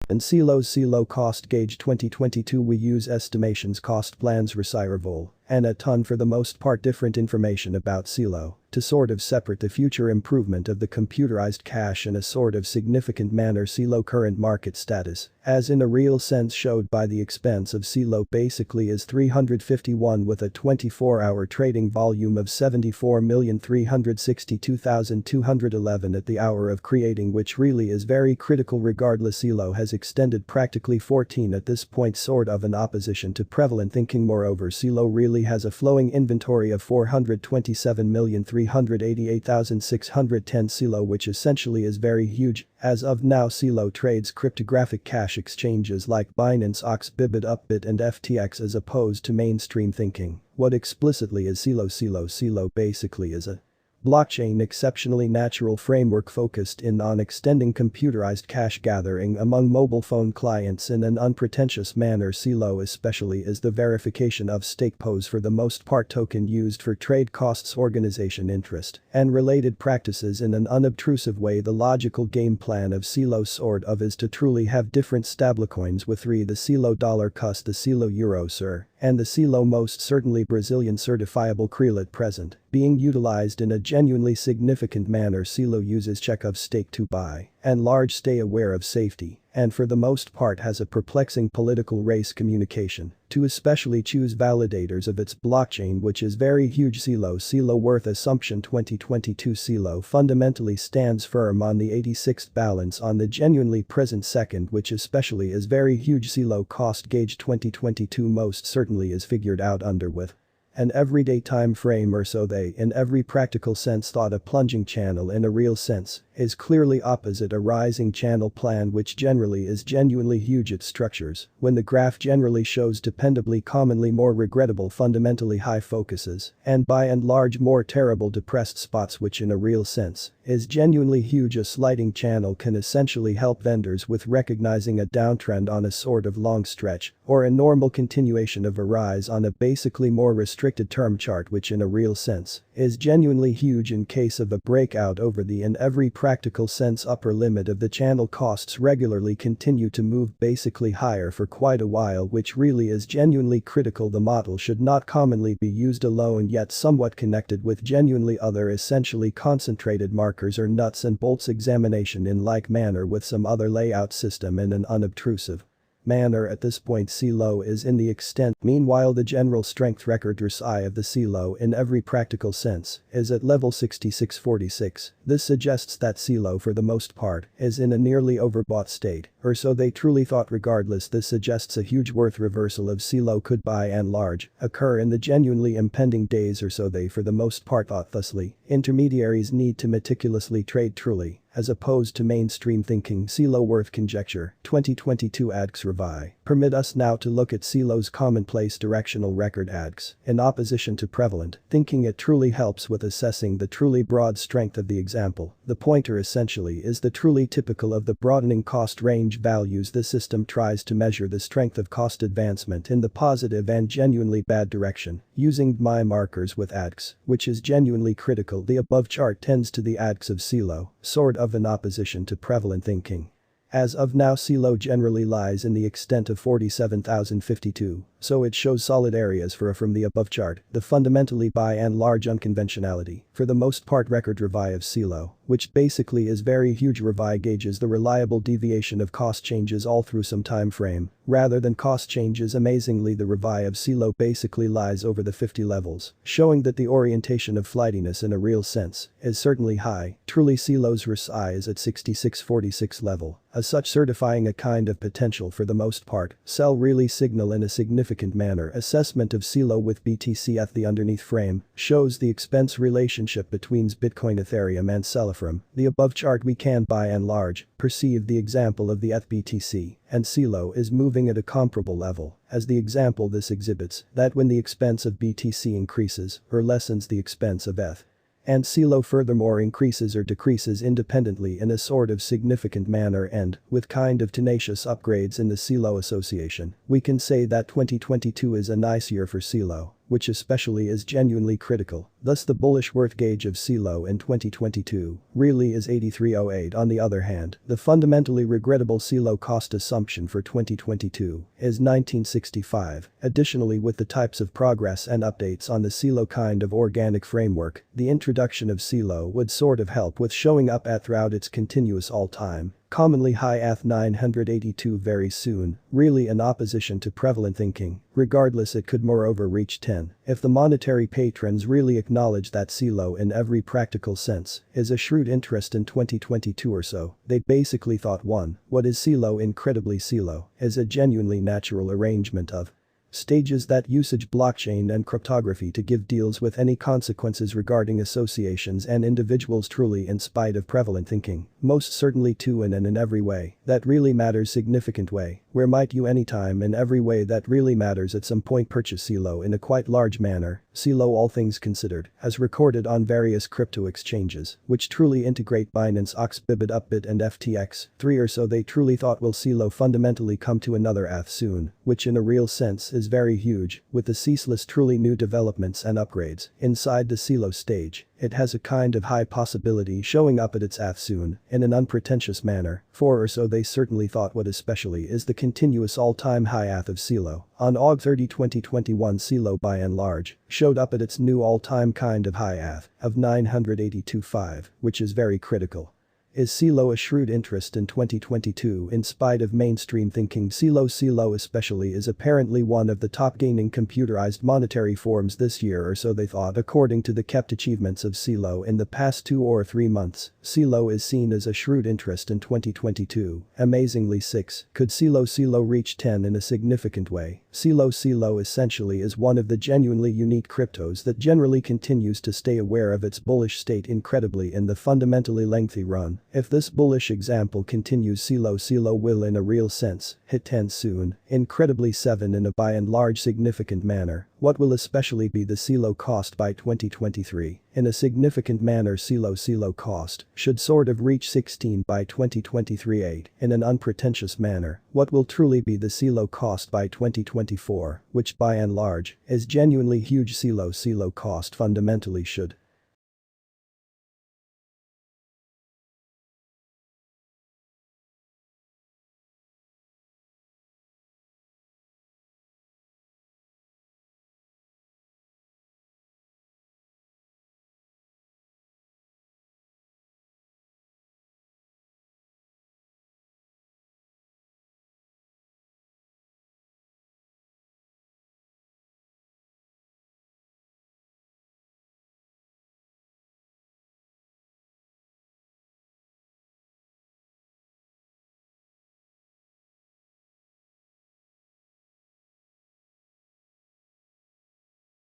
In Celo cost gauge 2022 we use estimations cost plans receiverable and a ton for the most part different information about Celo to sort of separate the future improvement of the computerized cash in a sort of significant manner Celo current market status, as in a real sense showed by the expense of Celo basically is 351 with a 24-hour trading volume of 74,362,211 at the hour of creating which really is very critical regardless Celo has extended practically 14 at this point sort of in opposition to prevalent thinking moreover Celo really has a flowing inventory of 427,388,610 Celo which essentially is very huge. As of now Celo trades cryptographic cash exchanges like Binance Ox Bybit Upbit and FTX as opposed to mainstream thinking. What explicitly is Celo? Celo basically is a blockchain exceptionally natural framework focused in on extending computerized cash gathering among mobile phone clients in an unpretentious manner Celo especially is the verification of stake pose for the most part token used for trade costs organization interest and related practices in an unobtrusive way the logical game plan of Celo sort of is to truly have different stablecoins with the Celo dollar CUS the Celo euro SIR and the Celo most certainly Brazilian certifiable Crelet present, being utilized in a genuinely significant manner Celo uses check of stake to buy and large stay aware of safety and for the most part has a perplexing political race communication to especially choose validators of its blockchain which is very huge Celo worth assumption 2022 Celo fundamentally stands firm on the 86th balance on the genuinely present second which especially is very huge Celo cost gauge 2022 most certainly is figured out under with an everyday time frame or so they in every practical sense thought a plunging channel in a real sense is clearly opposite a rising channel plan which generally is genuinely huge its structures when the graph generally shows dependably commonly more regrettable fundamentally high focuses and by and large more terrible depressed spots which in a real sense is genuinely huge a sliding channel can essentially help vendors with recognizing a downtrend on a sort of long stretch or a normal continuation of a rise on a basically more restricted term chart which in a real sense is genuinely huge in case of a breakout over the in every practical sense upper limit of the channel costs regularly continue to move basically higher for quite a while which really is genuinely critical the model should not commonly be used alone yet somewhat connected with genuinely other essentially concentrated markers or nuts and bolts examination in like manner with some other layout system in an unobtrusive manner at this point Celo is in the extent meanwhile the general strength record RSI of the Celo in every practical sense is at level 6646 this suggests that Celo for the most part is in a nearly overbought state or so they truly thought regardless this suggests a huge worth reversal of Celo could by and large occur in the genuinely impending days or so they for the most part thought thusly intermediaries need to meticulously trade truly as opposed to mainstream thinking Celo worth conjecture 2022 ADX Revi. Permit us now to look at Celo's commonplace directional record ADX in opposition to prevalent thinking it truly helps with assessing the truly broad strength of the example. The pointer essentially is the truly typical of the broadening cost range values the system tries to measure the strength of cost advancement in the positive and genuinely bad direction using my markers with ADX which is genuinely critical the above chart tends to the ADX of Celo sort of in opposition to prevalent thinking. As of now Celo generally lies in the extent of 47,052, so it shows solid areas from the above chart, the fundamentally by and large unconventionality, for the most part record Revi of Celo, which basically is very huge Revi gauges the reliable deviation of cost changes all through some time frame, rather than cost changes amazingly the Revi of Celo basically lies over the 50 levels, showing that the orientation of flightiness in a real sense is certainly high, truly Celo's RSI is at 6646 level. As such certifying a kind of potential for the most part, Celo really signal in a significant manner assessment of Celo with BTC at the underneath frame, shows the expense relationship between Bitcoin Ethereum and Celefrom. The above chart we can by and large perceive the example of the ETH-BTC and Celo is moving at a comparable level, as the example this exhibits that when the expense of BTC increases or lessens the expense of ETH. And Celo furthermore increases or decreases independently in a sort of significant manner and, with kind of tenacious upgrades in the Celo association, we can say that 2022 is a nice year for Celo. which especially is genuinely critical. Thus the bullish worth gauge of Celo in 2022 really is 83.08. On the other hand, the fundamentally regrettable Celo cost assumption for 2022 is 1965. Additionally, with the types of progress and updates on the Celo kind of organic framework, the introduction of Celo would sort of help with showing up at throughout its continuous all-time commonly high at 982 very soon, really in opposition to prevalent thinking. Regardless, it could moreover reach 10 if the monetary patrons really acknowledge that Celo in every practical sense is a shrewd interest in 2022 or so. They basically thought 1. What is Celo? Incredibly, Celo is a genuinely natural arrangement of stages that usage blockchain and cryptography to give deals with any consequences regarding associations and individuals truly in spite of prevalent thinking. Most certainly 2 in and in every way that really matters significant way, where might you anytime in every way that really matters at some point purchase Celo in a quite large manner. Celo, all things considered, has recorded on various crypto exchanges, which truly integrate Binance, Ox, Bybit, Upbit and FTX. 3 or so they truly thought will Celo fundamentally come to another ath soon, which in a real sense is very huge, with the ceaseless truly new developments and upgrades inside the Celo stage. It has a kind of high possibility showing up at its ath soon, in an unpretentious manner. 4 or so they certainly thought what especially is the continuous all-time high ath of Celo. On Aug 30, 2021 Celo by and large showed up at its new all-time kind of high ath of 982.5, which is very critical. Is Celo a shrewd interest in 2022 in spite of mainstream thinking? Celo especially is apparently one of the top gaining computerized monetary forms this year or so they thought, according to the kept achievements of Celo in the past 2 or 3 months. Celo is seen as a shrewd interest in 2022. Amazingly 6. Could Celo reach 10 in a significant way? Celo essentially is one of the genuinely unique cryptos that generally continues to stay aware of its bullish state incredibly in the fundamentally lengthy run. If this bullish example continues, Celo will in a real sense hit 10 soon, incredibly 7 in a by and large significant manner. What will especially be the Celo cost by 2023? In a significant manner Celo cost should sort of reach 16 by 2023. 8. In an unpretentious manner, what will truly be the Celo cost by 2024, which by and large is genuinely huge. Celo cost fundamentally should